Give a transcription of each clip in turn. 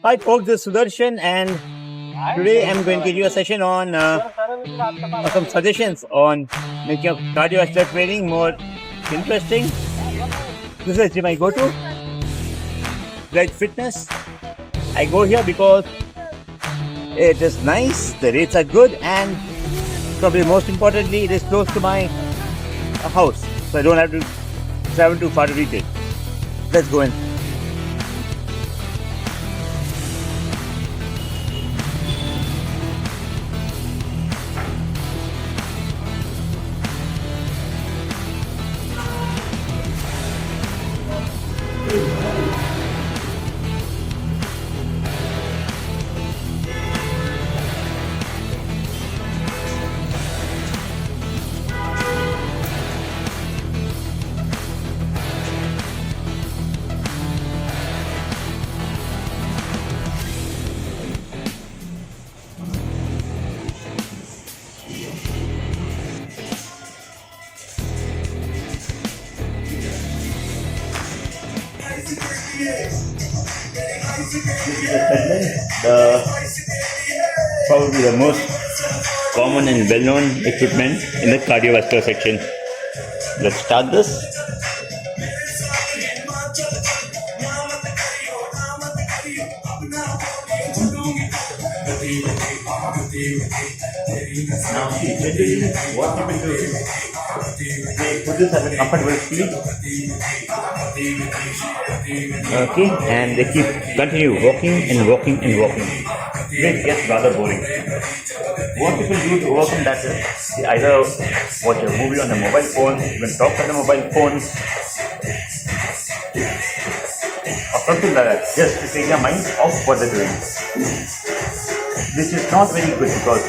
Hi folks, this is Sudarshan and today I'm going to give you a session on some suggestions on making your cardiovascular training more interesting. This is the gym I go to, Red Fitness. I go here because it is nice, the rates are good, and probably most importantly, it is close to my house, so I don't have to travel too far to reach it. Let's go in. Probably the most common and well-known equipment in the cardiovascular section. Let's start this. Now see, generally what people do is they put this at a comfortable speed. Okay, and they continue walking and walking and walking. It gets rather boring. What people do to overcome that is they either watch a movie on the mobile phone, even talk on the mobile phone, or something like that, just to take their minds off what they're doing. This is not very good because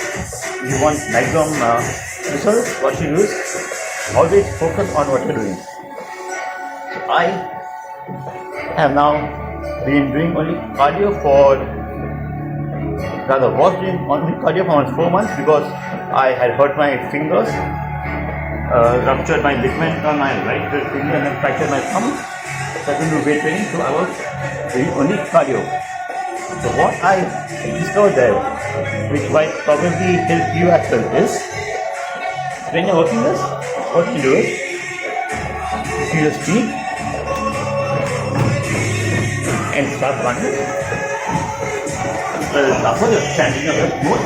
if you want maximum results, what you do is always focus on what you're doing. So I have now been doing only cardio was doing only cardio for almost 4 months because I had hurt my fingers, ruptured my ligament on my right finger and then fractured my thumb. So I couldn't do weight training, so I was doing only cardio. So what I discovered there, which might probably help you as well, is when you're working this, what you do is you just speed and start running. After you're standing up more.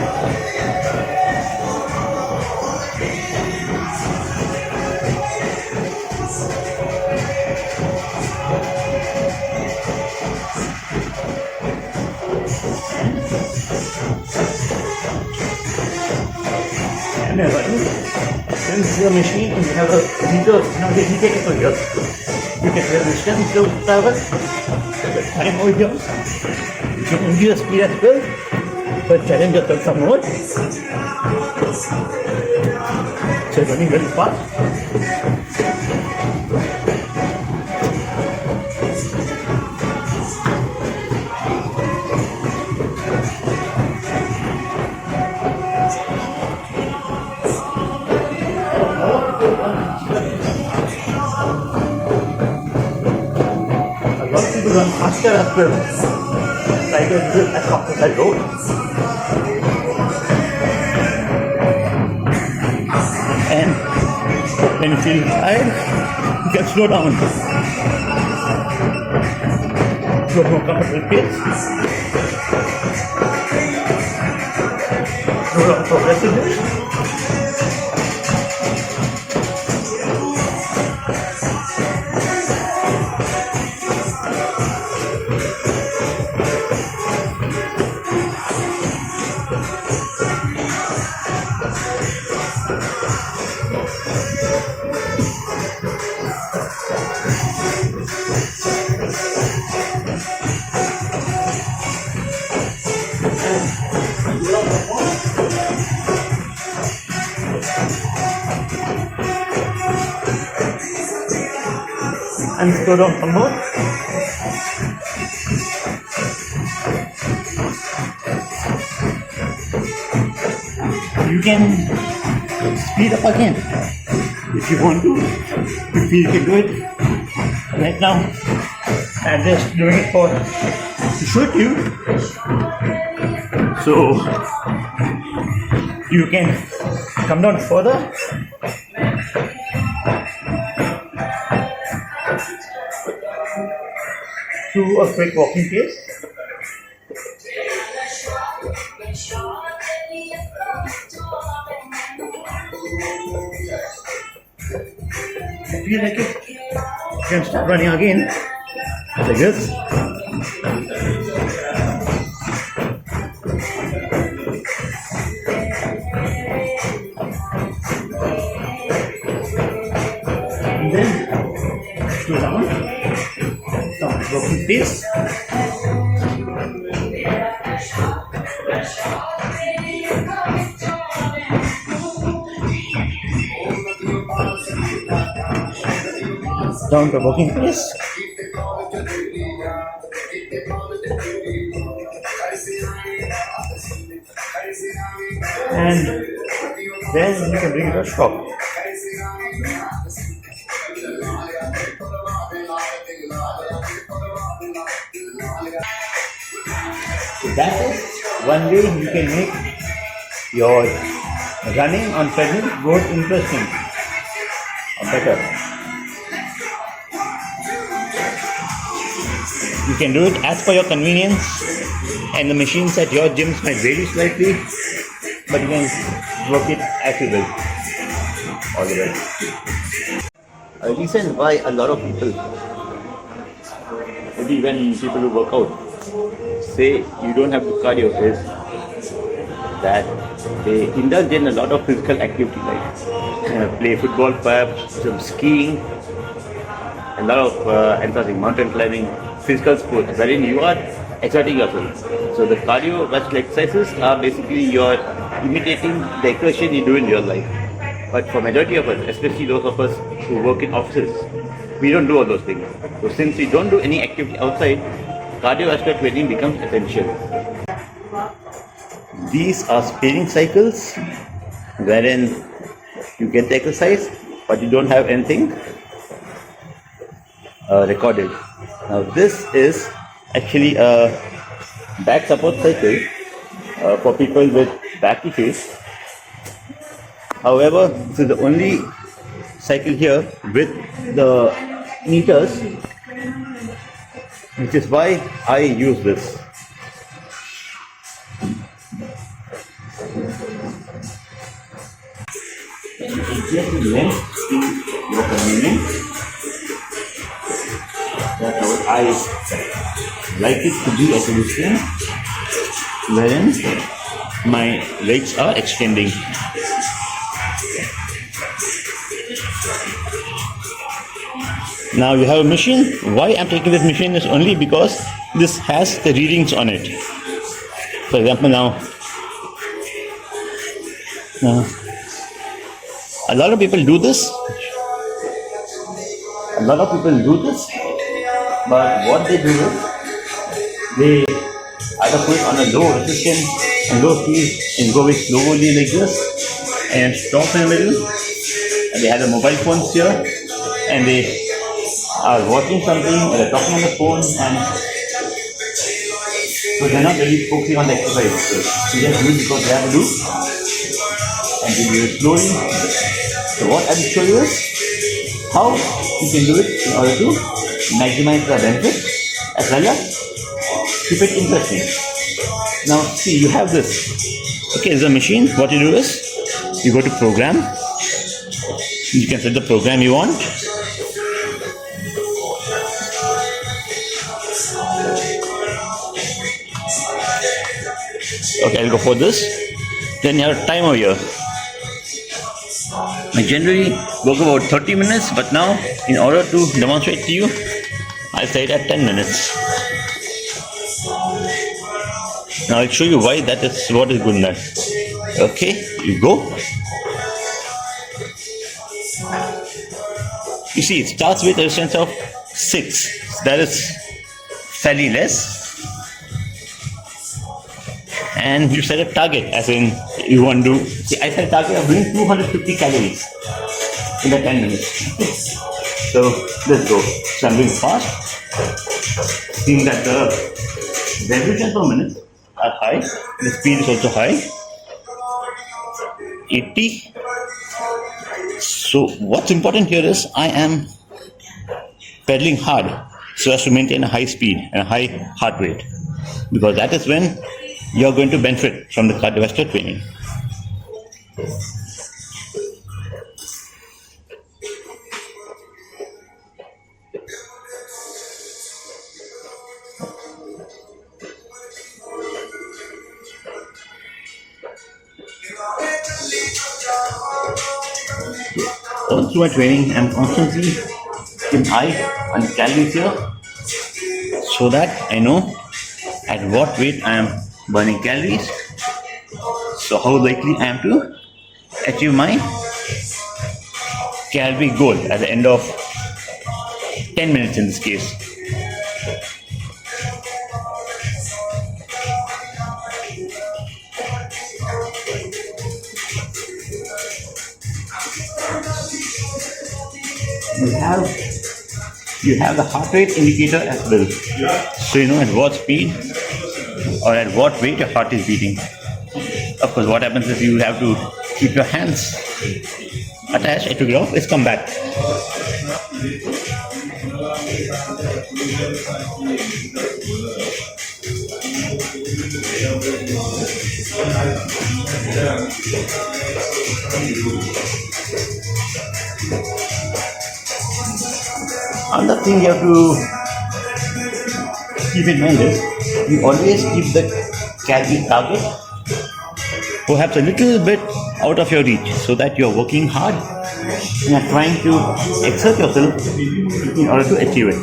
And then since the machine you have a heater, the heater is over here. You can have the distance to travel, the time over here. You can increase the speed as well, but challenge yourself some more. So running very fast. A lot of people run faster as well. I can do it as fast as I go. And when you feel tired, you can slow down. Go more comfortable pace. Slow down progressively. And slow down some more. You can speed up again if you want to. If you can do it right now, I'm just doing it for to shoot you, so you can come down further. To a quick walking pace. If you like it, you can start running again. Like this. And then slow down. Walking pace. Down to walking pace. And then you can bring it to a stop. That is one way you can make your running on treadmill more interesting or better. You can do it as per your convenience, and the machines at your gyms might vary slightly, but you can work it as you will. All the way. A reason why a lot of people, maybe even people who work out, say you don't have to cardio is that they indulge in a lot of physical activity, like play football, perhaps some skiing, a lot of emphasizing mountain climbing, physical sports, wherein you are exerting yourself. So the cardiovascular exercises are basically you're imitating the exertion you do in real life. But for majority of us, especially those of us who work in offices, we don't do all those things. So since we don't do any activity outside, cardiovascular training becomes essential. These are spinning cycles wherein you get the exercise but you don't have anything recorded. Now this is actually a back support cycle for people with back issues. However, this is the only cycle here with the meters, which is why I use this. Just length to your convenience. That's how I like it to be at a distance wherein my legs are extending. Now you have a machine. Why I'm taking this machine is only because this has the readings on it. For example, now a lot of people do this. But what they do is they either put it on a low resistance and low speed and go very slowly like this and stop in the middle. And they have the mobile phones here and they are watching something or they're talking on the phone, and so they're not really focusing on the exercise. So they just do it because they have to do, and they do it slowly. So what I will show you is how you can do it in order to maximize the benefit as well as keep it interesting. Now see, you have this. Okay, it's a machine. What you do is you go to program. You can set the program you want. Okay, I'll go for this. Then you have a timer here. I generally work about 30 minutes, but now in order to demonstrate to you, I'll set it at 10 minutes. Now I'll show you why that is what is good in that. Okay, you go. You see, it starts with a resistance of 6. That is fairly less. And you set a target, as in you want to see, I set a target of doing 250 calories in the 10 minutes. So let's go. So I'm doing fast, seeing that the revolutions per minute are high. The speed is also high. 80. So what's important here is I am pedaling hard so as to maintain a high speed and a high heart rate, because that is when you're going to benefit from the cardiovascular training. All through my training, I'm constantly keeping an eye on the calories here, so that I know at what weight I am burning calories, so how likely I am to achieve my calorie goal at the end of 10 minutes in this case. You have the heart rate indicator as well, so you know at what speed or at what rate your heart is beating. Of course, what happens is you have to keep your hands attached. It will get off. Let's come back. Another thing you have to keep in mind is you always keep the calorie target perhaps a little bit out of your reach, so that you are working hard and you are trying to exert yourself in order to achieve it.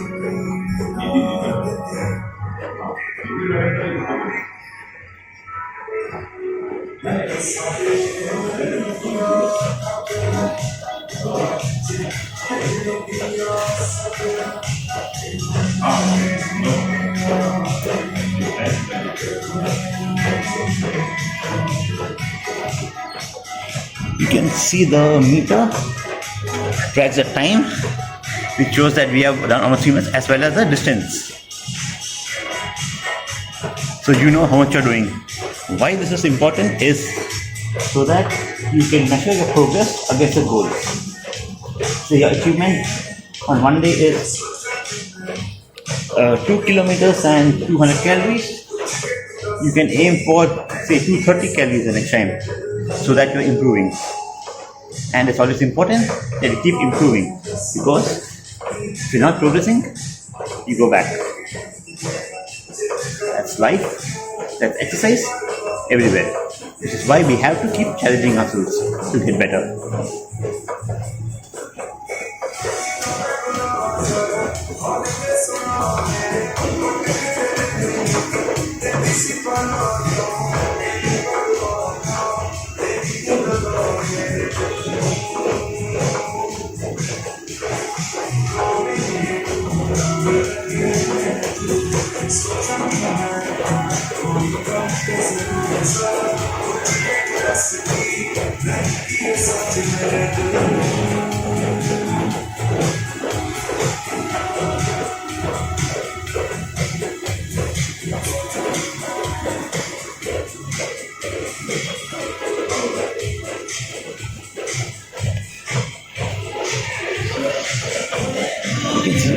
You can see the meter tracks the time, which shows that we have done almost 3 minutes, as well as the distance. So you know how much you're doing. Why this is important is so that you can measure your progress against the goal. So your achievement on one day is 2 kilometers and 200 calories. You can aim for say 230 calories the next time, so that you're improving. And it's always important that you keep improving, because if you're not progressing, you go back. That's life, that's exercise everywhere. This is why we have to keep challenging ourselves to get better.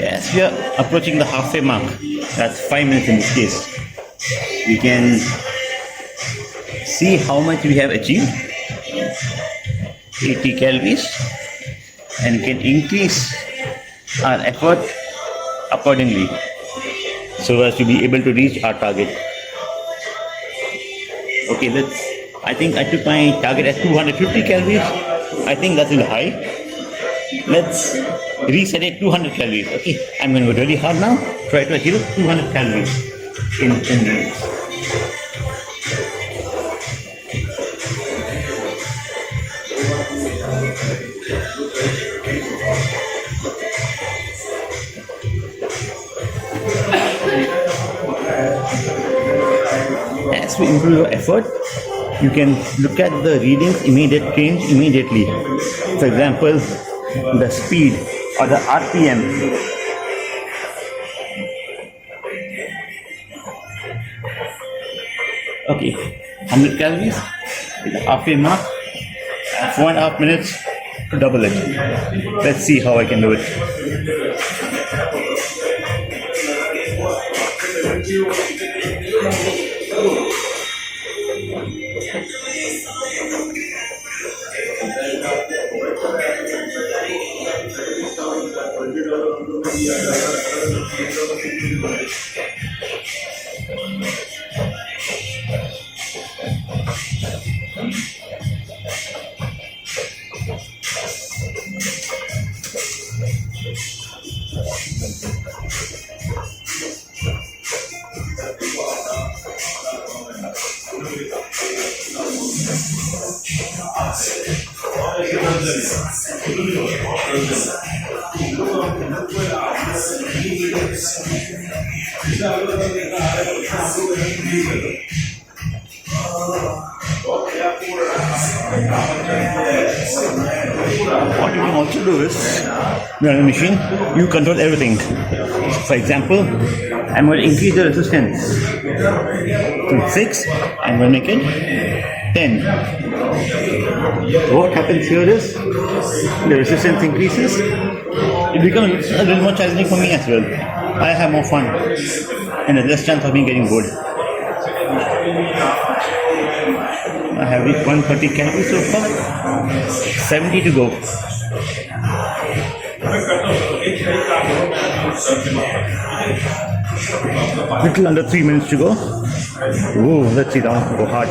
As we are approaching the halfway mark, that's 5 minutes in this case, we can see how much we have achieved. 80 calories, and we can increase our effort accordingly so as to be able to reach our target. Okay, I think I took my target at 250 calories. I think that's a little high. Let's reset it 200 calories. Okay, I'm going to go really hard now. Try to achieve 200 calories in 10 minutes. As we improve your effort, you can look at the readings change immediately. For example, the speed or the RPM. Okay, 100 calories with the halfway mark, 4.5 minutes to double it. Let's see how I can do it. What you can also do is, when on the machine, you control everything. For example, I'm going to increase the resistance to 6, I'm going to make it 10. What happens here is, the resistance increases, it becomes a little more challenging for me as well. I have more fun and a less chance of me getting bored. I have reached 130 calories so far, 70 to go. Little under 3 minutes to go. Ooh, let's see down, go hard.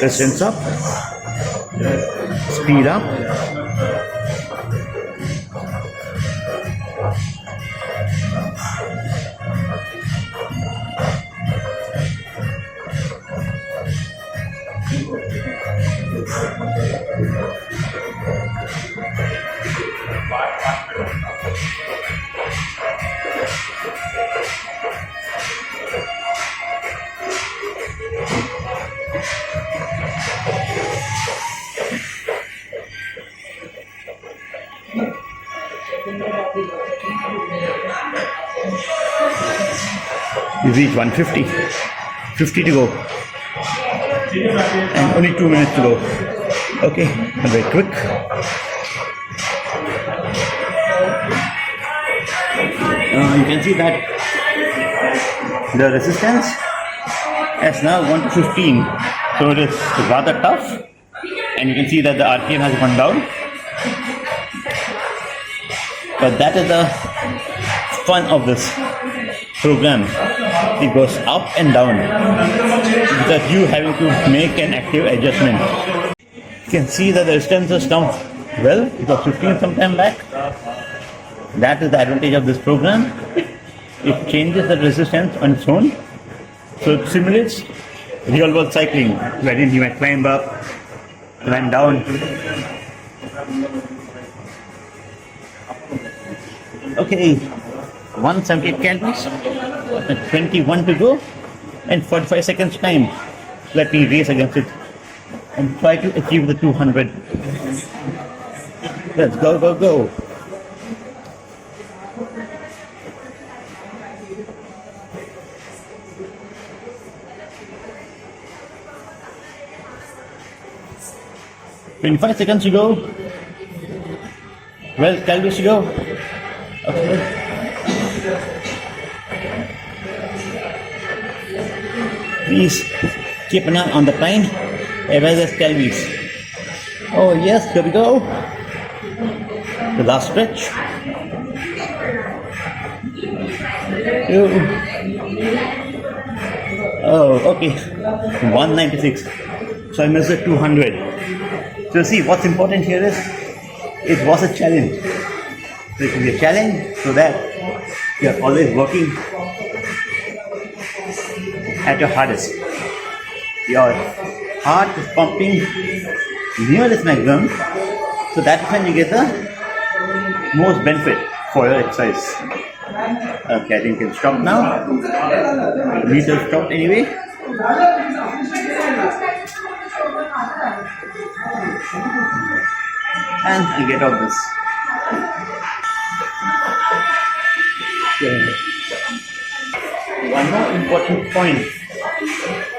Resistance up, speed up. You reach 150, 50 to go, and only 2 minutes to go. Okay, very quick. You can see that the resistance has now gone to 15, so it is rather tough, and you can see that the RPM has gone down. But that is the fun of this program. It goes up and down without you having to make an active adjustment. You can see that the resistance is down well. It was 15 some time back. That is the advantage of this program. It changes the resistance on its own. So it simulates real world cycling, wherein you might climb up, climb down. Okay, 178 calories, 21 to go, and 45 seconds time. Let me race against it and try to achieve the 200. Let's go, go, go. "25 seconds to go. 12 calories to go." Okay. Please keep an eye on the time as well as calories. Oh yes, here we go. The last stretch. Oh, okay. 196. So I missed the 200. So see, what's important here is it was a challenge. So it will be a challenge so that you are always working at your hardest. Your heart is pumping near its maximum, so that's when you get the most benefit for your exercise. Okay, I think you can stop now. The meter stopped anyway. And you get off this. one more important point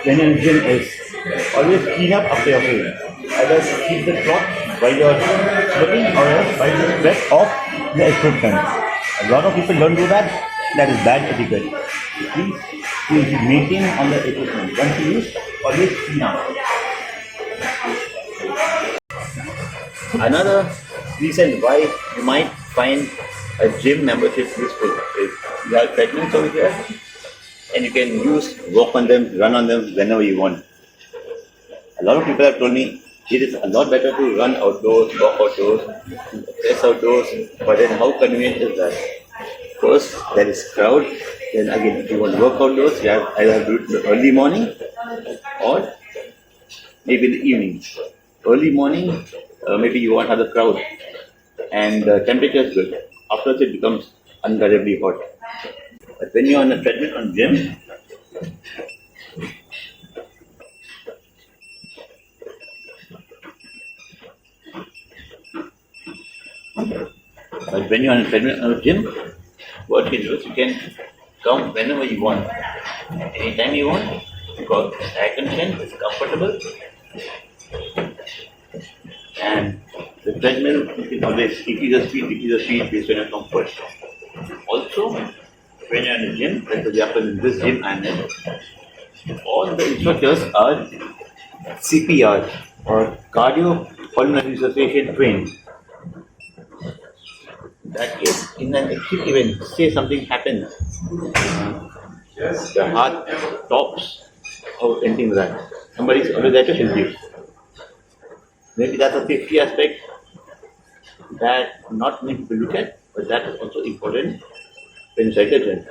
when you're in the gym is always clean up after your food. Either keep the cloth while you're sweating or else wipe the sweat off the equipment. A lot of people don't do that. That is bad etiquette. Please, you should maintain on the equipment. Once you use, always clean up. Another reason why you might find a gym membership useful is you have treadmills over here and you can walk on them, run on them whenever you want. A lot of people have told me it is a lot better to run outdoors, walk outdoors, exercise outdoors, but then how convenient is that? First, there is crowd. Then again, if you want to work outdoors, you have either do it in the early morning or maybe in the evening. Early morning, maybe you won't have the crowd and the temperature is good. Afterwards, it becomes unbearably hot. But when you're on a treadmill on gym, what you can do is you can come whenever you want, anytime you want, because air conditioning is comfortable and the treadmill you can always decrease the speed based on your comfort. Also, when you're in the gym, like for example in this gym I'm in, all the instructors are CPR or cardiopulmonary resuscitation trained. That is, in an extreme event, say something happens, the heart stops or anything like that, somebody's always there to help you. Maybe that's a safety aspect that not many people look at, but that is also important when cycling.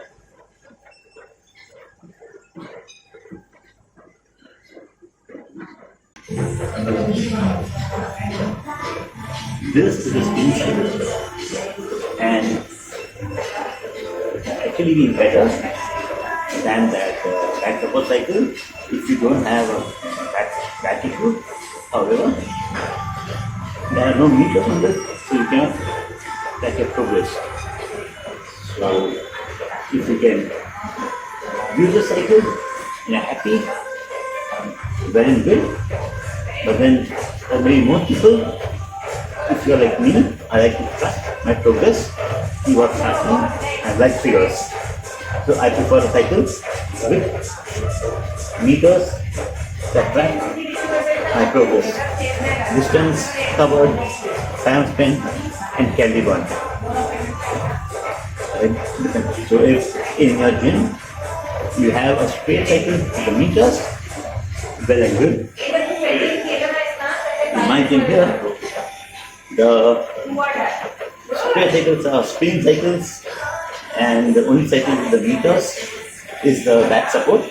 This is a spin cycle, and actually be better than that back support cycle if you don't have a back issue. However, there are no meters on this, so you cannot track your progress. So, if you can use the cycle, you're happy, well and good. But then, most people, if you're like me, I like to track my progress, see what's happening, I like figures. So I prefer the cycles with meters that track my progress. Distance covered, time spent, and calorie burn. So if in your gym you have a straight cycle with the meters, well and good. In my gym here, the straight cycles are spin cycles, and the only cycle with the meters is the back support.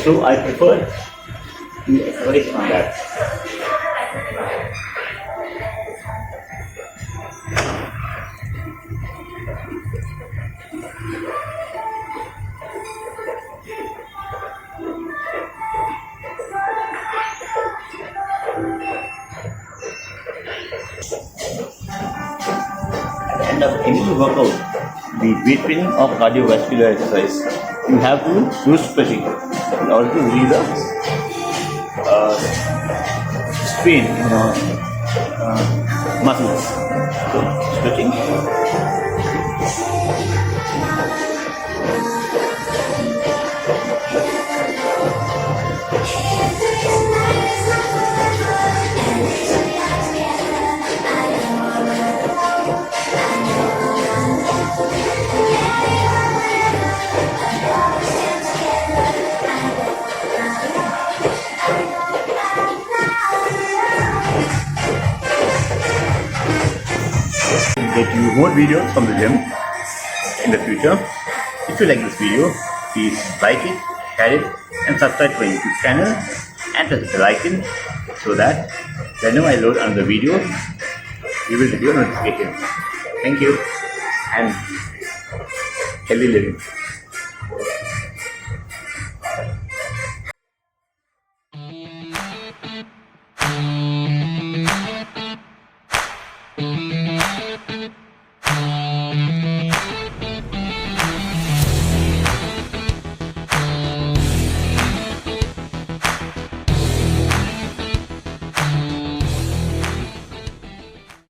So I prefer to exercise on that. At the end of any workout, the weight training or cardiovascular exercise, you have to do stretching in order to release the strain in your muscles. So, stretching. Get you more videos from the gym in the future. If you like this video, please like it, share it, and subscribe to my YouTube channel and press the bell icon so that whenever I load another video, you will get your notification. Thank you and healthy living.